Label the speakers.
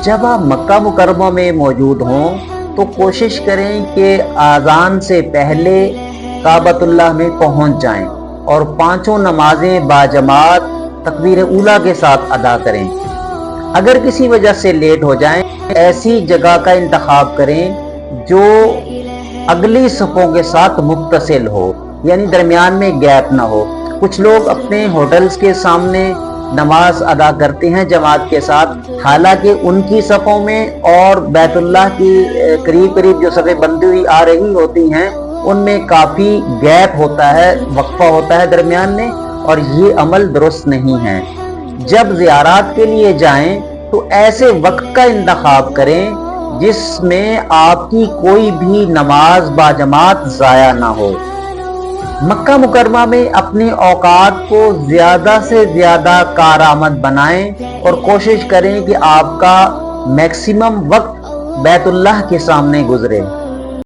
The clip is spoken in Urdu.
Speaker 1: جب آپ مکہ مکرمہ میں موجود ہوں تو کوشش کریں کہ اذان سے پہلے کعبۃ اللہ میں پہنچ جائیں اور 5 نمازیں باجماعت تکبیر اولیٰ کے ساتھ ادا کریں۔ اگر کسی وجہ سے لیٹ ہو جائیں ایسی جگہ کا انتخاب کریں جو اگلی صفوں کے ساتھ متصل ہو، یعنی درمیان میں گیپ نہ ہو۔ کچھ لوگ اپنے ہوٹلز کے سامنے نماز ادا کرتے ہیں جماعت کے ساتھ، حالانکہ ان کی صفوں میں اور بیت اللہ کی قریب قریب جو صفیں بندی ہوئی آ رہی ہوتی ہیں ان میں کافی گیپ ہوتا ہے، وقفہ ہوتا ہے درمیان میں، اور یہ عمل درست نہیں ہے۔ جب زیارات کے لیے جائیں تو ایسے وقت کا انتخاب کریں جس میں آپ کی کوئی بھی نماز باجماعت ضائع نہ ہو۔ مکہ مکرمہ میں اپنے اوقات کو زیادہ سے زیادہ کارآمد بنائیں اور کوشش کریں کہ آپ کا میکسیمم وقت بیت اللہ کے سامنے گزرے۔